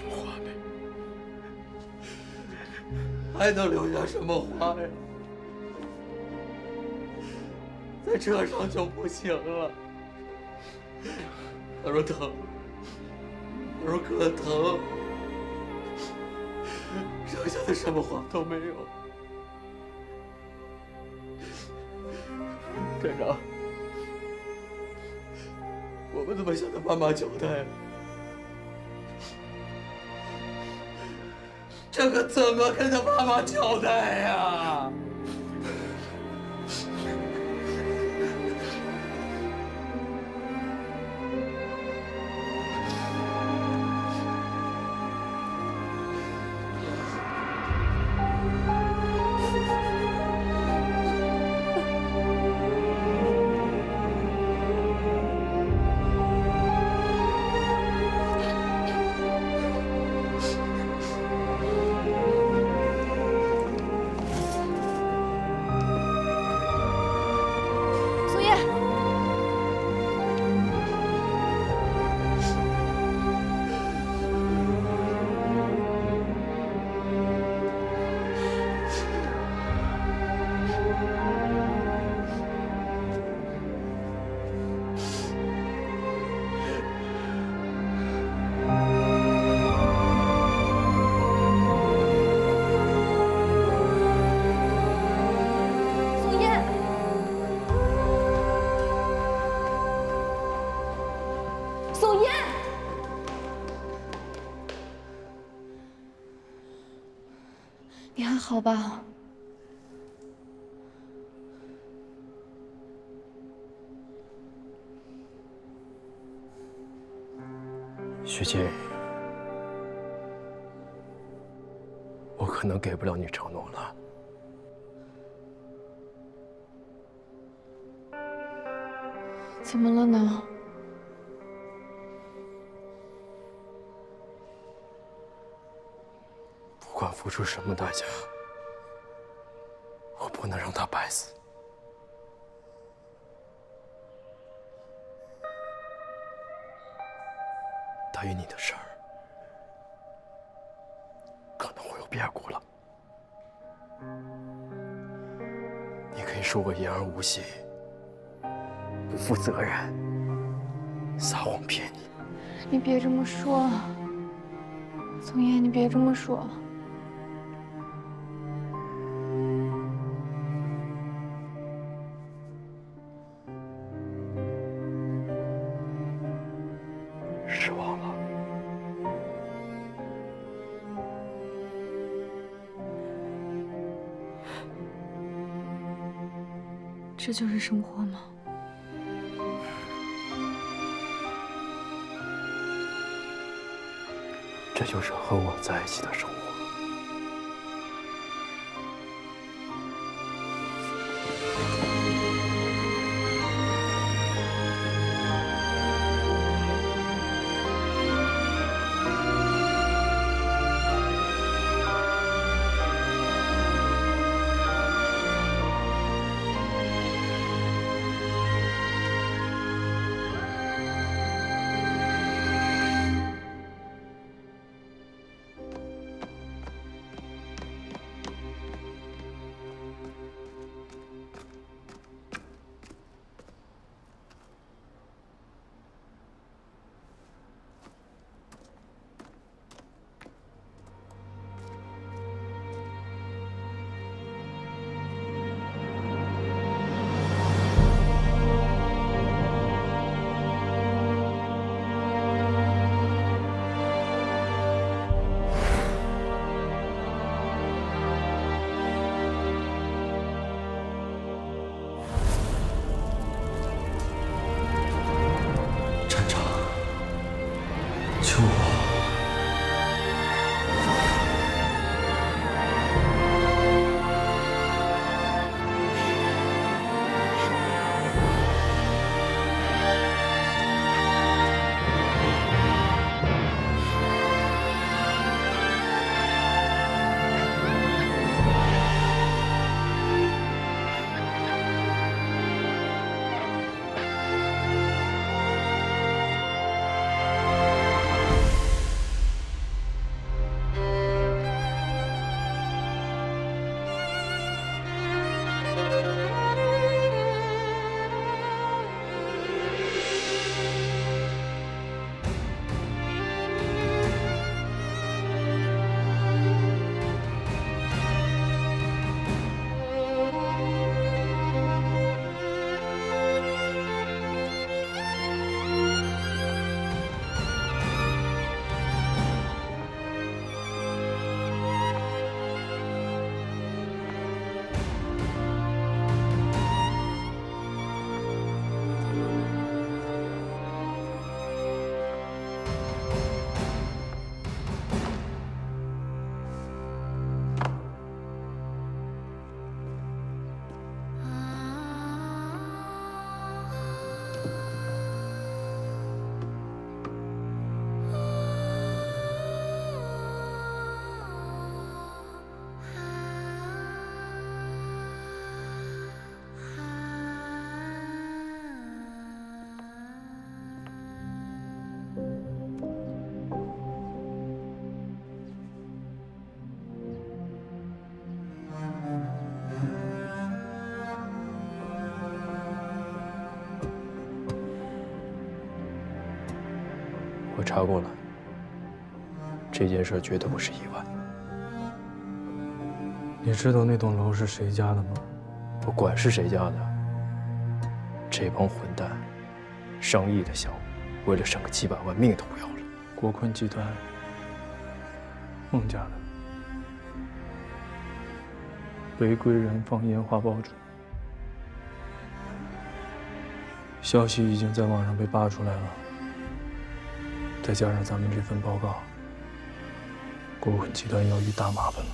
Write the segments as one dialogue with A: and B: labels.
A: 么话没？还能留下什么话呀？在车上就不行了。他说疼，他说可疼，剩下的什么话都没有。站长，我们怎么向他妈妈交代啊？这可怎么跟他妈妈交代呀？
B: 宋烨，宋烨，宋烨，你还好吧？
C: 徐静，我可能给不了你承诺了。
B: 怎么了呢？
C: 不管付出什么代价，我不能让他白死。大于你的事儿，可能会有变故了。你可以说我言而无信，不负责任，撒谎骗你。
B: 你别这么说，宋烨，你别这么说。
C: 失望了。
B: 这就是生活吗？
C: 这就是和我在一起的生活。查过了，这件事绝对不是意外。
D: 你知道那栋楼是谁家的吗？
C: 不管是谁家的，这帮混蛋，上亿的项目，为了省个几百万，命都不要了。
D: 国坤集团，孟家的，违规燃放烟花爆竹，消息已经在网上被扒出来了。再加上咱们这份报告，国坤集团要遇大麻烦了。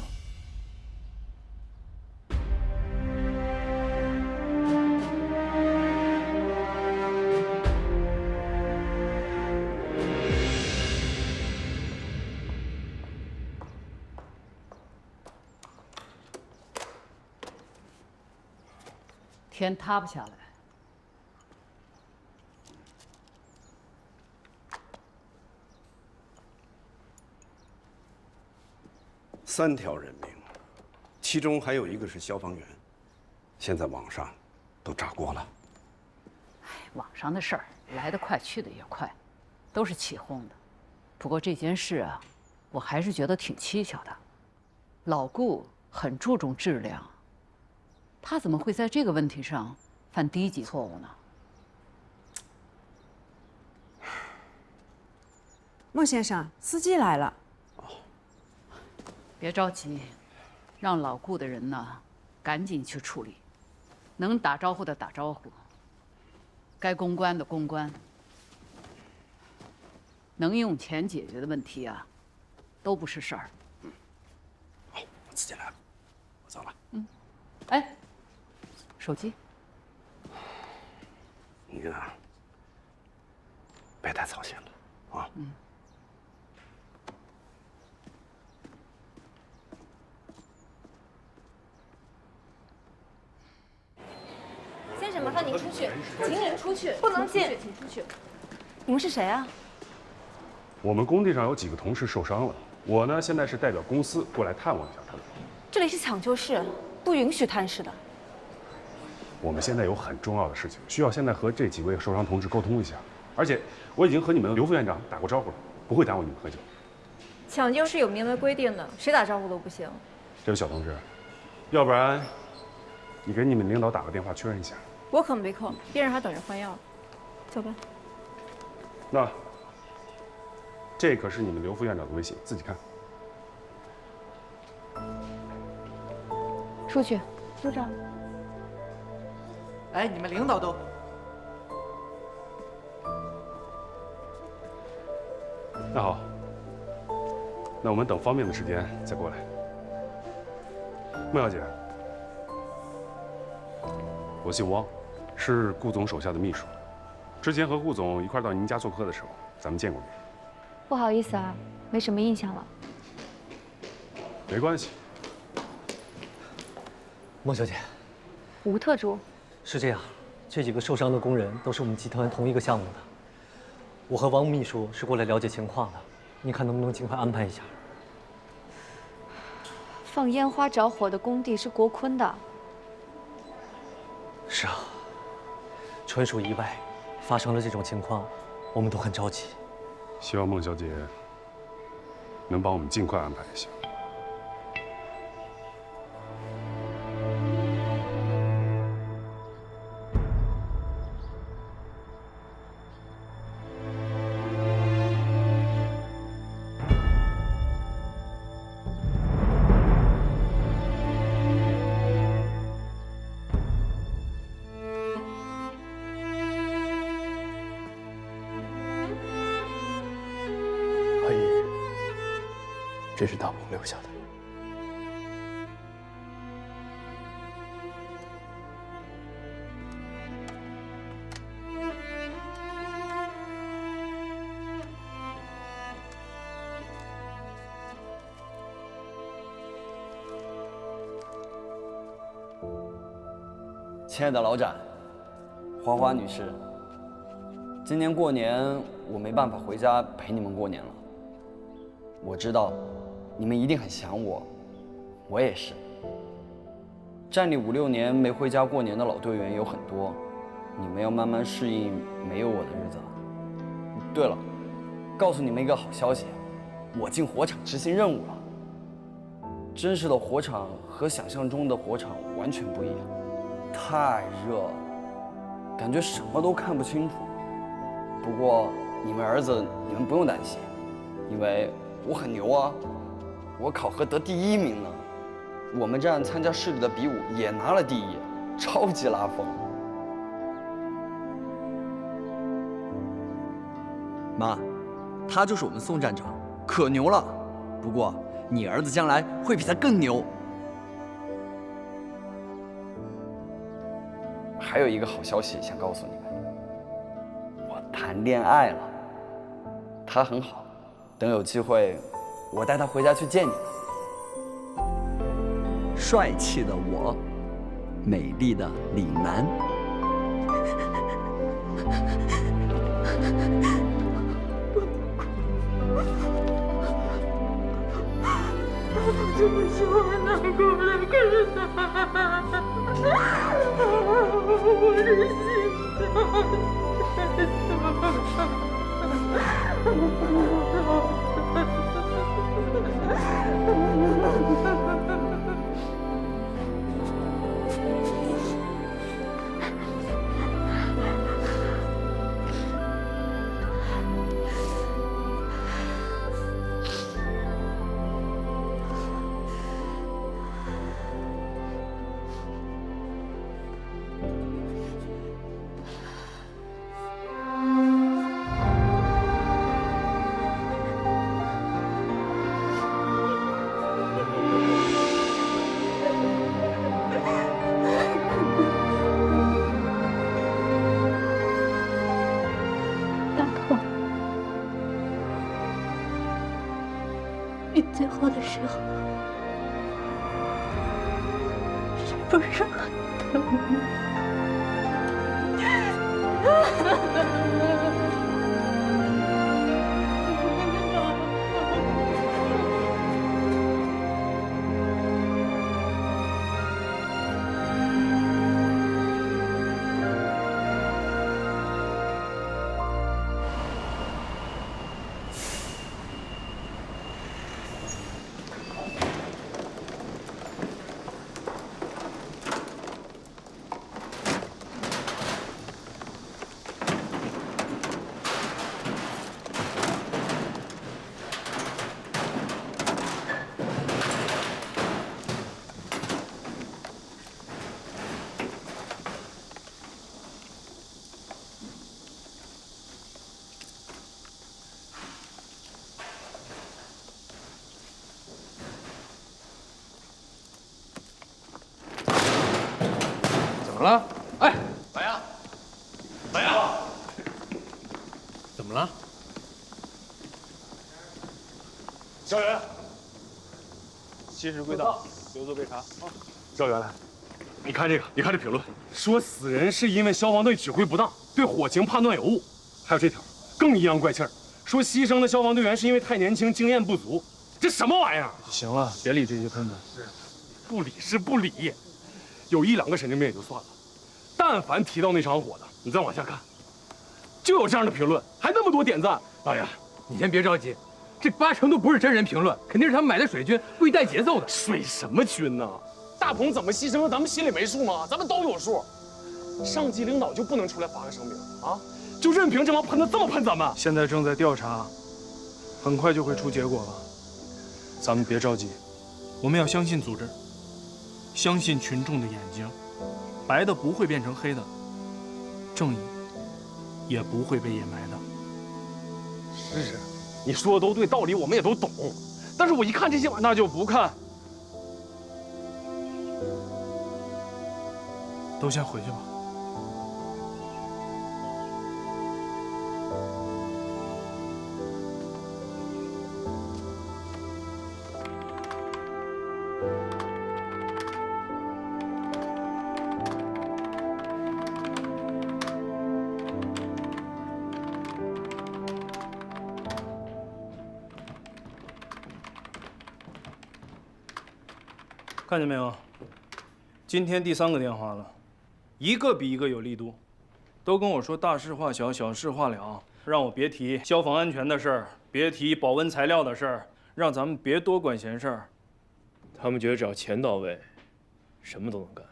E: 天塌不下来。
F: 3条人命，其中还有一个是消防员，现在网上都炸锅了。
E: 网上的事儿来得快，去得也快，都是起哄的。不过这件事啊，我还是觉得挺蹊跷的。老顾很注重质量，他怎么会在这个问题上犯低级错误呢？
G: 孟先生，司机来了。
E: 别着急，让老顾的人呢，赶紧去处理，能打招呼的打招呼，该公关的公关，能用钱解决的问题啊，都不是事儿。
F: 好，我自己来了，我走了。
E: 哎，手机。
F: 你呢，别太操心了啊。
B: 先生，麻烦您出去，请您出去，不能进，请出去。你们是谁啊？
H: 我们工地上有几个同事受伤了，我呢现在是代表公司过来探望一下他们。
B: 这里是抢救室，不允许探视的。
H: 我们现在有很重要的事情，需要现在和这几位受伤同志沟通一下，而且我已经和你们刘副院长打过招呼了，不会耽误你们喝酒。
I: 抢救是有明文规定的，谁打招呼都不行。
H: 这位小同志，要不然你给你们领导打个电话确认一下。
I: 我可没空，病人还等着换药。走吧。
H: 那这可是你们刘副院长的微信，自己看。
B: 出去，组长。
A: 哎，你们领导都……
H: 那好，那我们等方便的时间再过来。孟小姐，我姓汪，是顾总手下的秘书。之前和顾总一块到您家做客的时候，咱们见过面。
B: 不好意思啊，没什么印象了。
H: 没关系。
J: 孟小姐，
B: 吴特助，
J: 是这样，这几个受伤的工人都是我们集团同一个项目的。我和王秘书是过来了解情况的，你看能不能尽快安排一下？
B: 放烟花着火的工地是国坤的。
J: 是啊，纯属意外，发生了这种情况，我们都很着急。
H: 希望孟小姐能帮我们尽快安排一下。
C: 阿姨，这是大鹏留下的。
K: 亲爱的老展，花花女士，今年过年我没办法回家陪你们过年了。我知道你们一定很想我，我也是。站里5、6年没回家过年的老队员有很多，你们要慢慢适应没有我的日子了。对了，告诉你们一个好消息，我进火场执行任务了。真实的火场和想象中的火场完全不一样，太热了，感觉什么都看不清楚。不过你们儿子，你们不用担心，因为我很牛啊，我考核得第1名呢。我们站参加市里的比武也拿了第1，超级拉风。
L: 妈，他就是我们宋站长，可牛了。不过你儿子将来会比他更牛。
K: 还有一个好消息想告诉你们，我谈恋爱了，他很好，等有机会，我带他回家去见你们。
L: 帅气的我，美丽的李楠。
B: 我这么喜欢难过了，可是他，我是心
M: 你最后的时候，是不是很疼？
C: 怎么了？哎，白杨，白杨，怎么了？
H: 赵源，吸食归档，留作备查。赵源，你看这个，你看这评论，说死人是因为消防队指挥不当，对火情判断有误。还有这条，更阴阳怪气儿，说牺牲的消防队员是因为太年轻，经验不足。这什么玩意儿？
D: 行了，别理这些喷子。
H: 不理是不理，有1、2个神经病也就算了，但凡提到那场火的，你再往下看，就有这样的评论，还那么多点赞。
C: 老爷，你先别着急，这8成都不是真人评论，肯定是他们买的水军，故意带节奏的。
H: 水什么军呢？大鹏怎么牺牲的，咱们心里没数吗？咱们都有数。上级领导就不能出来发个声明啊？就任凭这帮喷子这么喷咱们？
D: 现在正在调查，很快就会出结果了。咱们别着急，我们要相信组织，相信群众的眼睛，白的不会变成黑的，正义也不会被掩埋的。
H: 是，你说的都对，道理我们也都懂，但是我一看这些玩意儿，
D: 那就不看，都先回去吧。看见没有？今天第3个电话了，一个比一个有力度，都跟我说大事化小，小事化了，让我别提消防安全的事儿，别提保温材料的事儿，让咱们别多管闲事儿。他们觉得只要钱到位，什么都能干。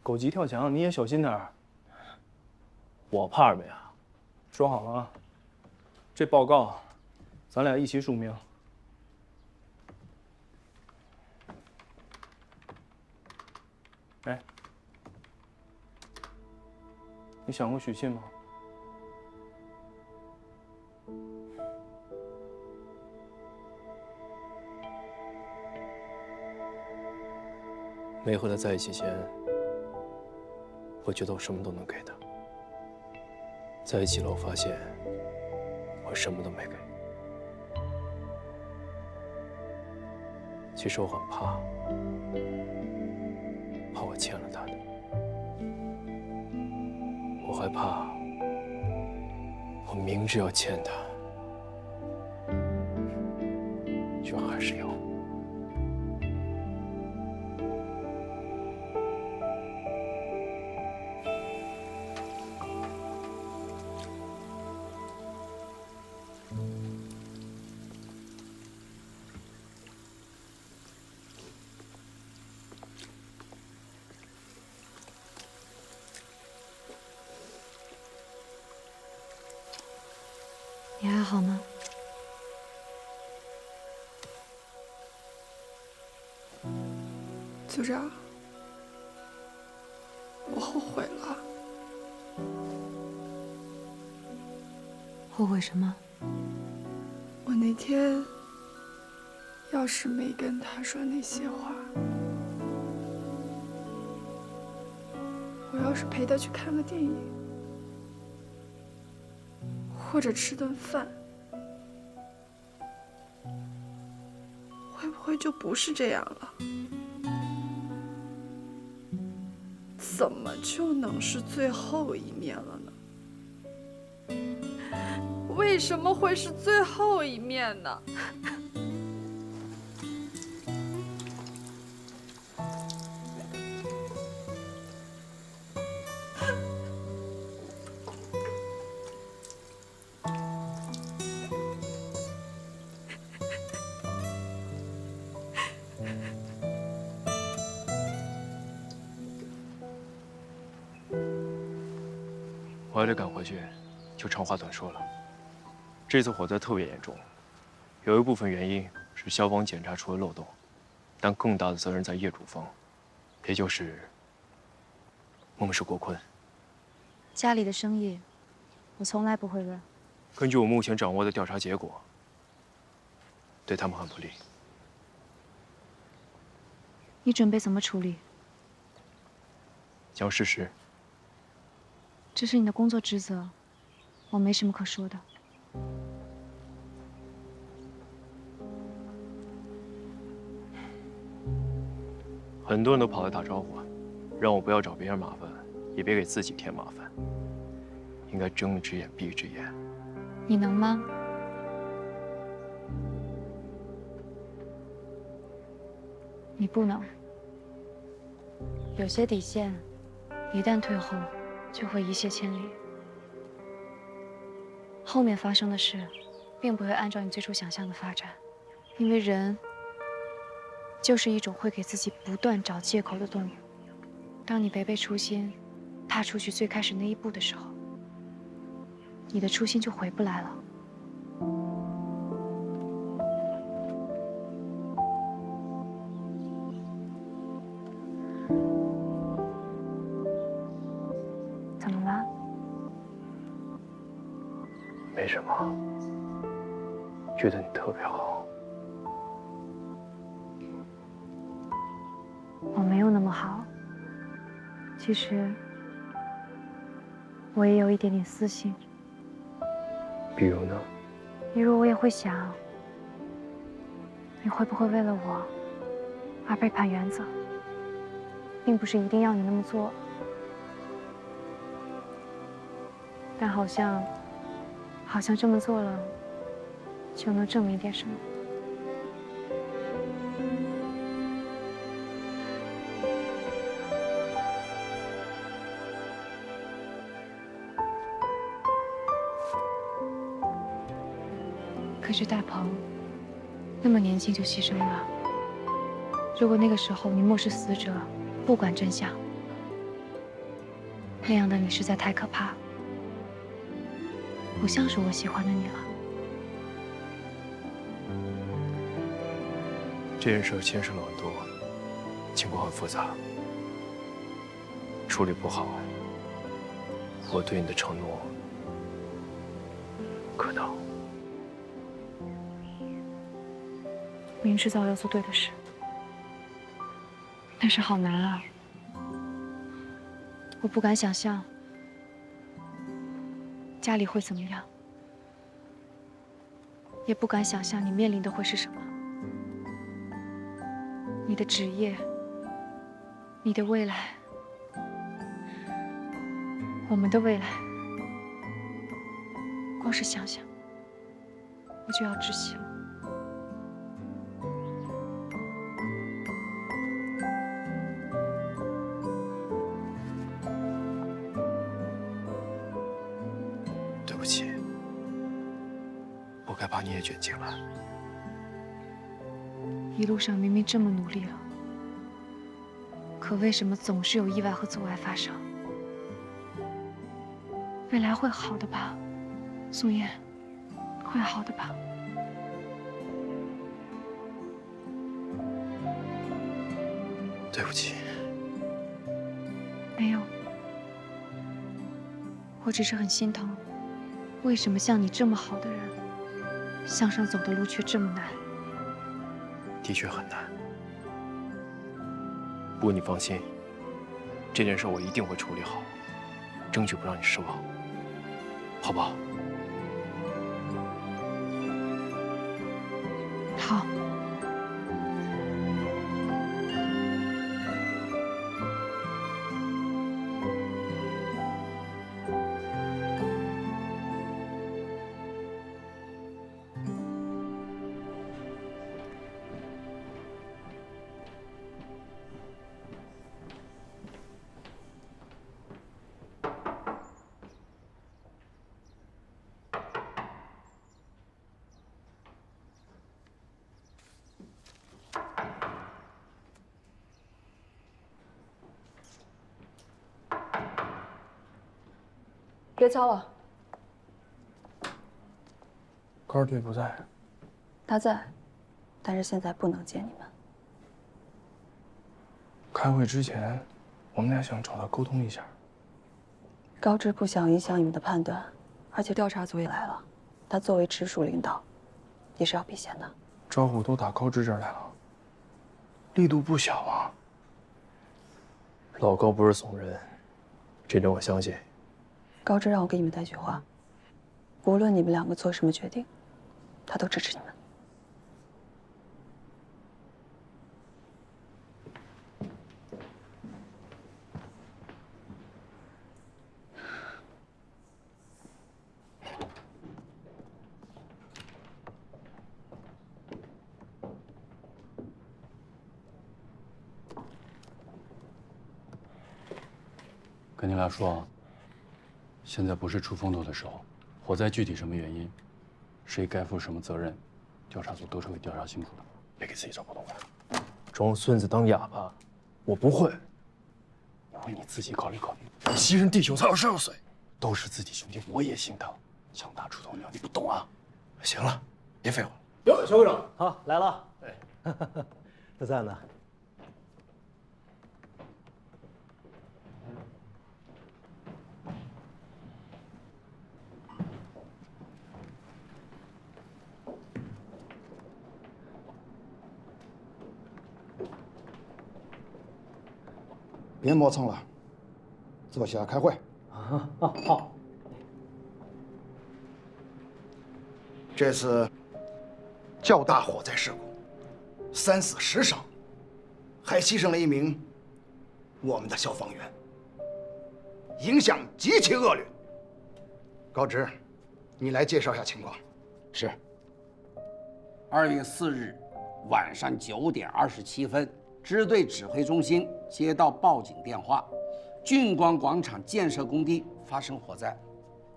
D: 狗急跳墙，你也小心点儿。我怕什么呀？说好了啊，这报告咱俩一起署名。哎，你想过许信吗？
C: 没和他在一起前，我觉得我什么都能给他。在一起了，我发现我什么都没给。其实我很怕我欠了他的，我害怕我明知要欠他，却还是要。
M: 你还好吗？
N: 组长，我后悔了。
M: 后悔什么？
N: 我那天要是没跟他说那些话，我要是陪他去看个电影，或者吃顿饭，会不会就不是这样了？怎么就能是最后一面了呢？为什么会是最后一面呢？
C: 我还得赶回去，就长话短说了。这次火灾特别严重，有一部分原因是消防检查出了漏洞，但更大的责任在业主方，也就是孟氏国坤。
M: 家里的生意，我从来不会软。
C: 根据我目前掌握的调查结果，对他们很不利。
M: 你准备怎么处理？
C: 讲事实。
M: 这是你的工作职责，我没什么可说的。
C: 很多人都跑来打招呼，让我不要找别人麻烦，也别给自己添麻烦。应该睁一只眼闭一只眼。
M: 你能吗？你不能。有些底线，一旦退后，就会一泻千里。后面发生的事，并不会按照你最初想象的发展，因为人就是一种会给自己不断找借口的动物。当你违背初心，踏出去最开始那一步的时候，你的初心就回不来了。怎么了？
C: 没什么，觉得你特别好。
M: 我没有那么好，其实我也有一点点私心。
C: 比如呢？
M: 比如我也会想，你会不会为了我而背叛原则，并不是一定要你那么做，但好像这么做了就能证明点什么。可是大鹏那么年轻就牺牲了。如果那个时候你漠视死者，不管真相，那样的你实在太可怕了，不像是我喜欢的你了。
C: 这件事牵涉了很多，情况很复杂，处理不好，我对你的承诺可能。
M: 明知道要做对的事，但是好难啊！我不敢想象家里会怎么样，也不敢想象你面临的会是什么。你的职业，你的未来，我们的未来，光是想想，我就要窒息了。
C: 对不起，不该把你也卷进来。
M: 一路上明明这么努力了，可为什么总是有意外和阻碍发生？未来会好的吧，宋燕，会好的吧？
C: 对不起。
M: 没有，我只是很心疼，为什么像你这么好的人，向上走的路却这么难？
C: 的确很难，不过你放心，这件事我一定会处理好，争取不让你失望，好不好？
M: 好。
O: 别吵了。
D: 高二队不在。
O: 他在，但是现在不能见你们。
D: 开会之前，我们俩想找他沟通一下。
O: 高知不想影响你们的判断，而且调查组也来了，他作为直属领导，也是要避嫌的。
D: 招呼都打高知这儿来了，力度不小啊。
C: 老高不是怂人，这点我相信。
O: 高知让我给你们带句话：无论你们两个做什么决定，他都支持你们。
P: 跟你俩说，现在不是出风头的时候，火灾具体什么原因，谁该负什么责任，调查组都是会调查清楚的。别给自己找不痛快。
C: 装孙子当哑巴，我不会。
P: 你为你自己考虑考虑，
C: 你牺牲地球才22岁，
P: 都是自己兄弟，我也心疼。枪打出头鸟，你不懂啊？
C: 行了，别废话了。
J: 哟，肖会长，好来了。哎，都在呢。
Q: 别磨蹭了，坐下开会。
J: 好。
Q: 这次较大火灾事故，3死10伤，还牺牲了1名我们的消防员，影响极其恶劣。高知，你来介绍一下情况。
R: 是。2月4日晚上9点27分。支队指挥中心接到报警电话，俊光广场建设工地发生火灾，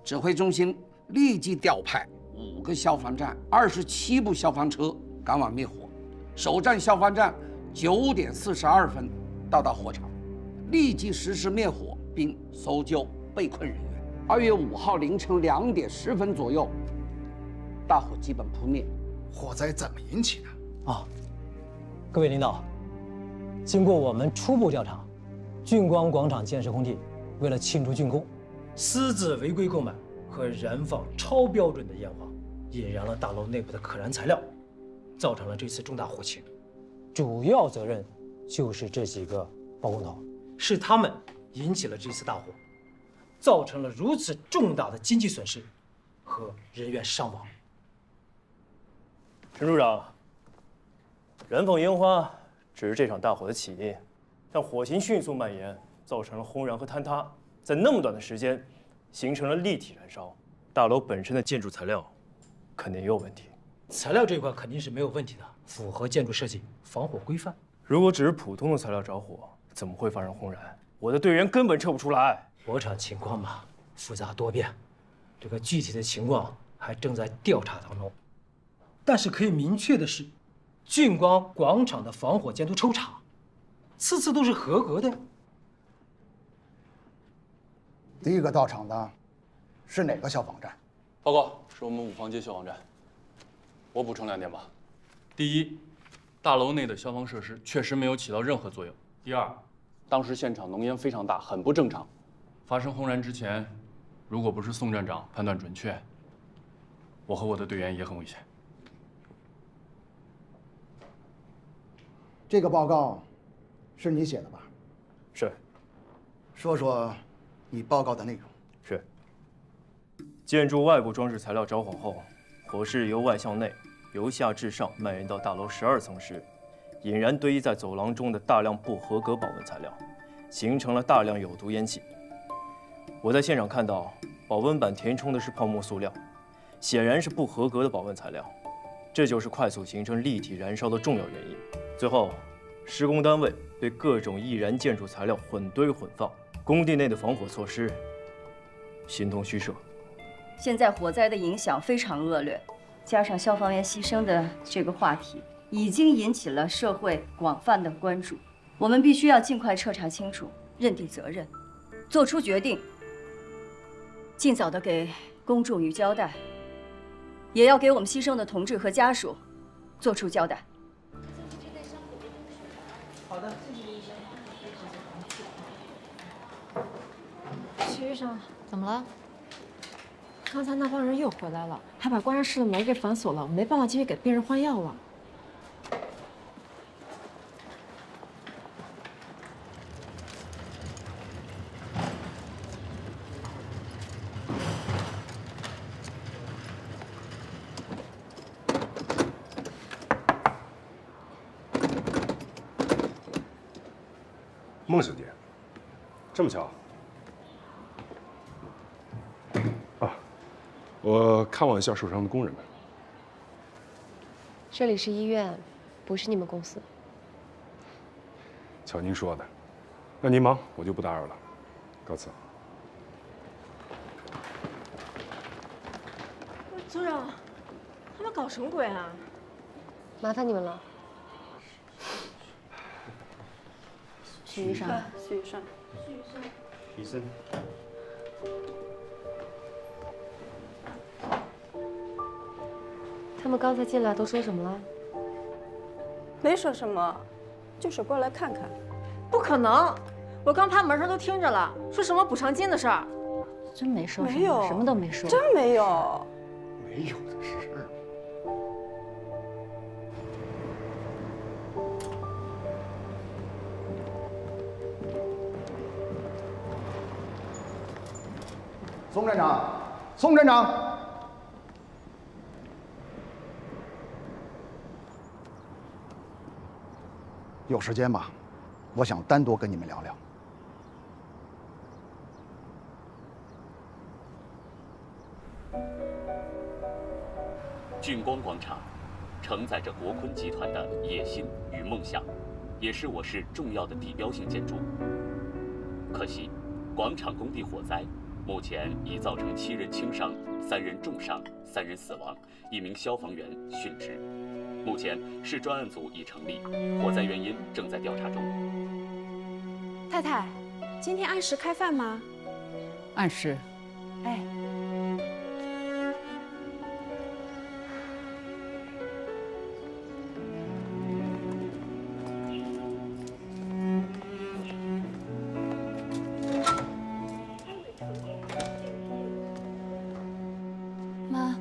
R: 指挥中心立即调派5个消防站、27部消防车赶往灭火。首站消防站9点42分到达火场，立即实施灭火并搜救被困人员。2月5号凌晨2点10分左右，大火基本扑灭。
Q: 火灾怎么引起的？
J: 啊，各位领导，经过我们初步调查，俊光广场建设工地为了庆祝竣工，私自违规购买和燃放超标准的烟花，引燃了大楼内部的可燃材料，造成了这次重大火情。主要责任就是这几个包工头，是他们引起了这次大火，造成了如此重大的经济损失和人员伤亡。
C: 陈处长，燃放烟花只是这场大火的起因，但火情迅速蔓延，造成了轰燃和坍塌，在那么短的时间，形成了立体燃烧。大楼本身的建筑材料肯定也有问题。
J: 材料这一块肯定是没有问题的，符合建筑设计防火规范。
C: 如果只是普通的材料着火，怎么会发生轰燃？我的队员根本撤不出来。
J: 火场情况嘛，复杂多变，这个具体的情况还正在调查当中。但是可以明确的是，俊光广场的防火监督抽查，次次都是合格的。
Q: 第一个到场的是哪个消防站？
P: 报告，是我们五房街消防站。我补充2点吧。第一，大楼内的消防设施确实没有起到任何作用。第二，当时现场浓烟非常大，很不正常。发生轰燃之前，如果不是宋站长判断准确，我和我的队员也很危险。
Q: 这个报告是你写的吧？
C: 是。
Q: 说说你报告的内容。
C: 是。建筑外部装饰材料着火后，火势由外向内，由下至上蔓延到大楼12层时，引燃堆积在走廊中的大量不合格保温材料，形成了大量有毒烟气。我在现场看到，保温板填充的是泡沫塑料，显然是不合格的保温材料，这就是快速形成立体燃烧的重要原因。最后，施工单位对各种易燃建筑材料混堆混放，工地内的防火措施形同虚设。
S: 现在火灾的影响非常恶劣，加上消防员牺牲的这个话题，已经引起了社会广泛的关注。我们必须要尽快彻查清楚，认定责任，做出决定，尽早的给公众予交代，也要给我们牺牲的同志和家属做出交代。
B: 好的，谢谢医生。徐医生，怎么了？刚才那帮人又回来了，还把观察室的门给反锁了，我没办法继续给病人换药了。
H: 孟小姐，这么巧啊！我看望一下受伤的工人们。
M: 这里是医院，不是你们公司。
H: 瞧您说的，那您忙，我就不打扰了，告辞。
B: 组长，他们搞什么鬼啊？
M: 麻烦你们了。
O: 许医生，
M: 许医生，
H: 医生。
M: 他们刚才进来都说什么了？
I: 没说什么，就是过来看看。
B: 不可能！我刚趴门上都听着了，说什么补偿金的事儿。
O: 真没说什么，
I: 没有，
O: 什么都没说。
I: 真没有。
Q: 没有的事。宋站长，宋站长，有时间吗？我想单独跟你们聊聊。
T: 俊光广场承载着国坤集团的野心与梦想，也是我市重要的地标性建筑。可惜，广场工地火灾目前已造成7人轻伤3人重伤，3人死亡，1名消防员殉职。目前市专案组已成立，火灾原因正在调查中。
G: 太太，今天按时开饭吗？
E: 按时。
G: 哎。
M: 妈，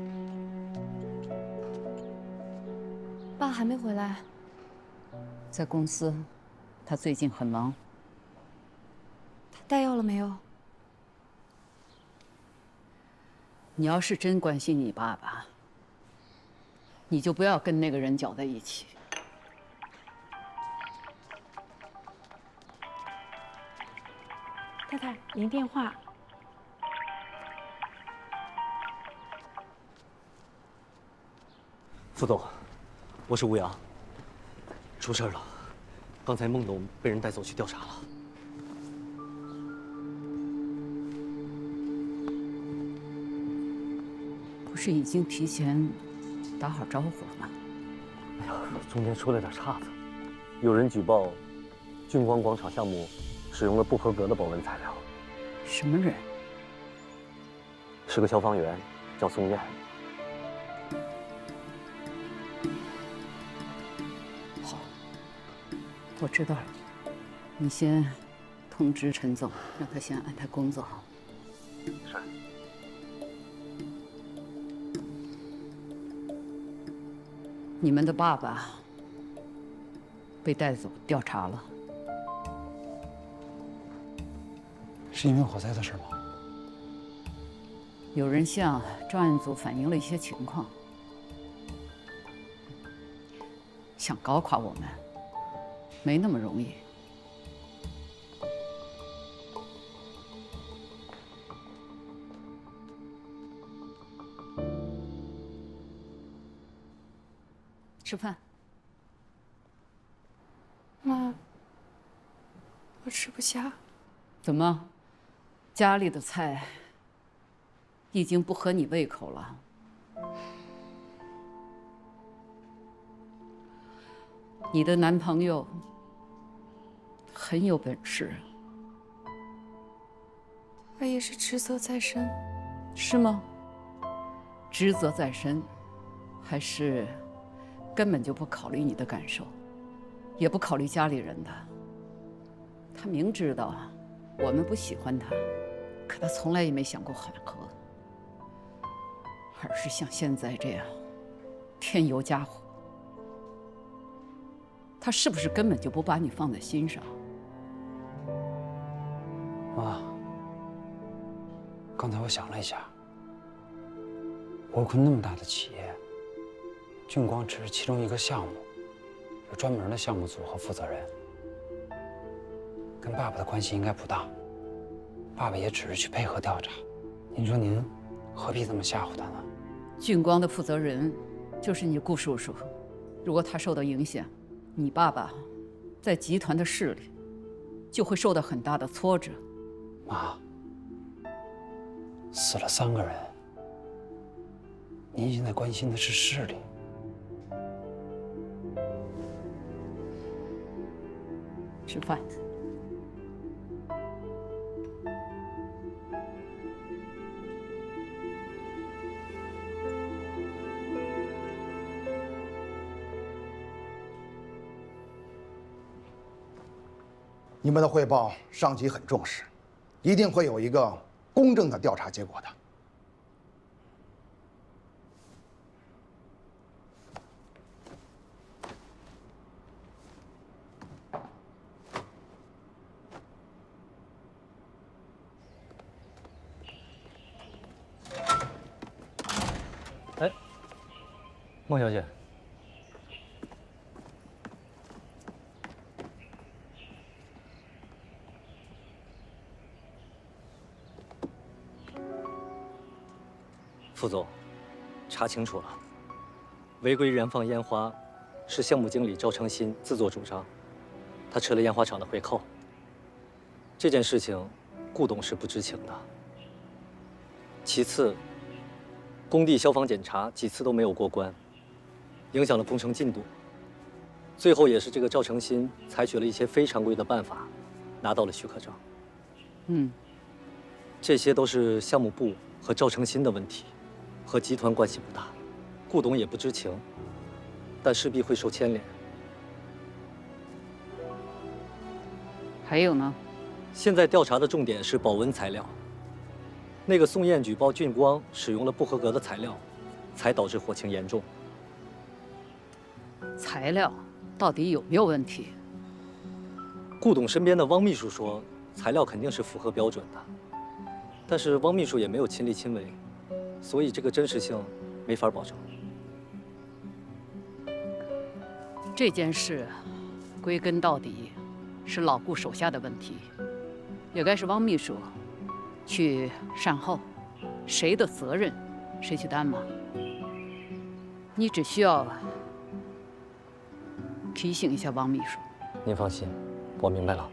M: 爸还没回来。
E: 在公司，他最近很忙。
M: 他带药了没有？
E: 你要是真关心你爸爸，你就不要跟那个人搅在一起。
G: 太太，您电话。
U: 副总，我是吴阳。出事了，刚才孟董被人带走去调查了。
E: 不是已经提前打好招呼了吗？
U: 哎呀，中间出了点岔子，有人举报俊光广场项目使用了不合格的保温材料。
E: 什么人？
U: 是个消防员，叫宋燕。
E: 好，我知道了。你先通知陈总，让他先安排工作。
U: 是。
E: 你们的爸爸被带走调查了，
V: 是因为火灾的事吗？
E: 有人向专案组反映了一些情况，想搞垮我们，没那么容易。吃饭。
N: 妈，我吃不下。
E: 怎么，家里的菜已经不合你胃口了？你的男朋友很有本事，
N: 他也是职责在身。
E: 是吗？职责在身，还是根本就不考虑你的感受，也不考虑家里人的？他明知道我们不喜欢他，可他从来也没想过缓和，而是像现在这样添油加火。他是不是根本就不把你放在心上？
V: 妈，刚才我想了一下，国坤那么大的企业，俊光只是其中一个项目，有专门的项目组和负责人，跟爸爸的关系应该不大。爸爸也只是去配合调查，您说您何必这么吓唬他呢？
E: 俊光的负责人就是你顾叔叔，如果他受到影响，你爸爸在集团的势力就会受到很大的挫折。
V: 妈，死了3个人，您现在关心的是势力。
E: 吃饭。
Q: 你们的汇报，上级很重视，一定会有一个公正的调查结果的。
U: 哎，孟小姐。副总，查清楚了，违规燃放烟花是项目经理赵成新自作主张，他吃了烟花厂的回扣。这件事情，顾董是不知情的。其次，工地消防检查几次都没有过关，影响了工程进度。最后也是这个赵成新采取了一些非常规的办法，拿到了许可证。这些都是项目部和赵成新的问题，和集团关系不大，顾董也不知情，但势必会受牵连。
E: 还有呢？
U: 现在调查的重点是保温材料。那个宋燕举报俊光使用了不合格的材料，才导致火情严重。
E: 材料到底有没有问题？
U: 顾董身边的汪秘书说，材料肯定是符合标准的，但是汪秘书也没有亲力亲为，所以这个真实性没法保证。
E: 这件事归根到底是老顾手下的问题，也该是汪秘书去善后，谁的责任谁去担嘛。你只需要提醒一下汪秘书。
U: 您放心，我明白了。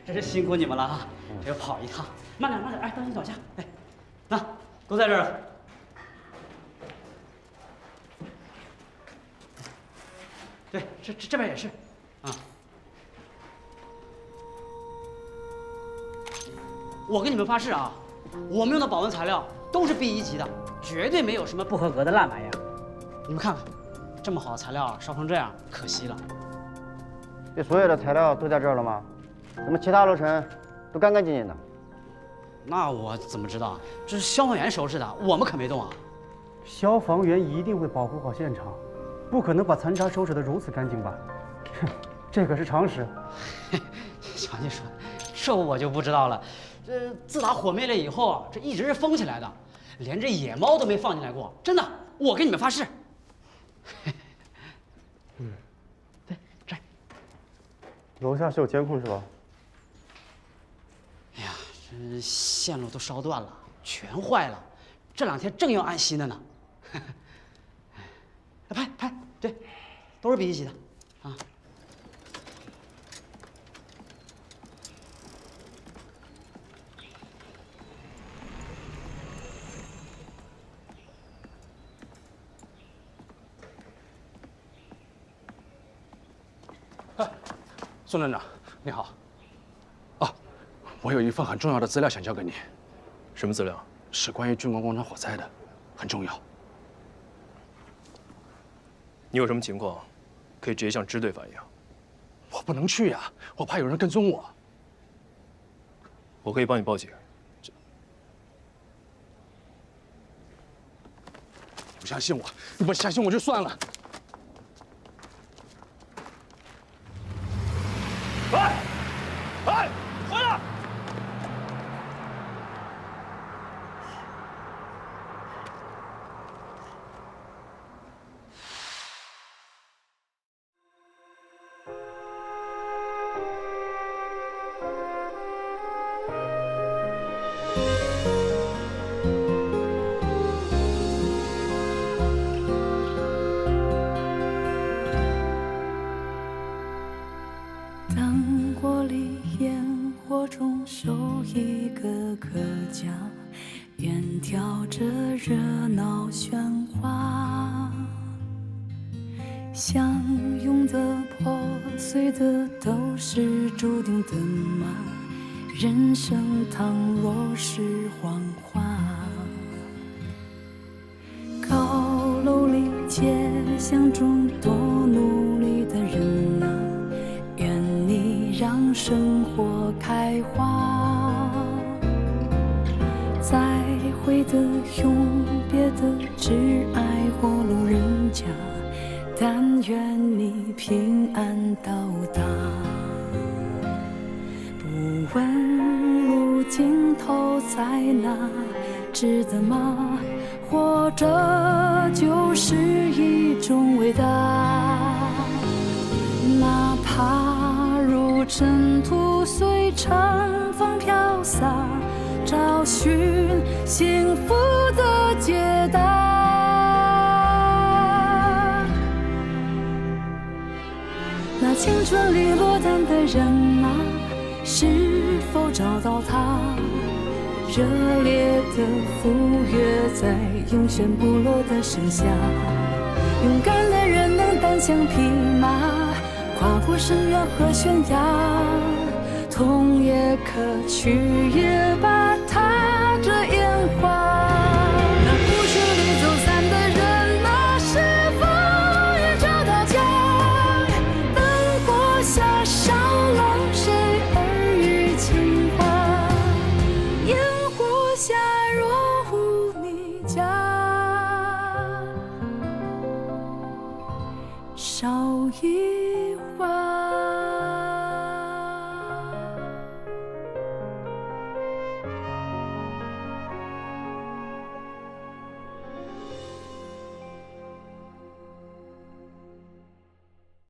A: 真是辛苦你们了啊！这又跑一趟，慢点慢点，哎，当心脚下。哎，那都在这儿了。对，这边也是，啊。我跟你们发誓啊，我们用的保温材料都是 B1级的，绝对没有什么不合格的烂玩意儿。你们看看，这么好的材料烧成这样，可惜了。
F: 这所有的材料都在这儿了吗？怎么其他楼层都干干净净的？
A: 那我怎么知道？这是消防员收拾的，我们可没动啊。
F: 消防员一定会保护好现场，不可能把残渣收拾得如此干净吧？这可是常识。
A: 瞧你说，这我就不知道了。这自打火灭了以后，这一直是封起来的，连这野猫都没放进来过。真的，我跟你们发誓。对，这儿。
F: 楼下是有监控是吧？
A: 哎呀，这线路都烧断了，全坏了。这2天正要安息呢。拍，对，都是 B1级的，啊。
R: 宋站长，你好。啊，我有一份很重要的资料想交给你。
C: 什么资料？
R: 是关于俊光广场火灾的，很重要。
C: 你有什么情况，可以直接向支队反映。
R: 我不能去呀，我怕有人跟踪我。
C: 我可以帮你报警。
R: 不相信我，你不相信我就算了。
H: 哎，回来！
W: 灯火里，烟火中，手一个个家，远眺着热闹喧哗。相拥的、破碎的，都是注定的吗？人生倘若是谎话，高楼里，街巷中，多努力的人啊，愿你让生活开花。再会的、永别的，只爱过路人甲，但愿你平安到达。不问路尽头在哪，值得吗？活着就是一种伟大，哪怕如尘土随长风飘洒，找寻幸福的解答。那青春里落单的人啊，否找到他？热烈的赴约在永旋不落的盛夏，勇敢的人能单枪匹马，跨过深渊和悬崖，痛也可去也罢，踏着烟花。那不顺利走散的人啊，是否也找到家？灯火下少了谁耳语情话？烟火下若无你家，少一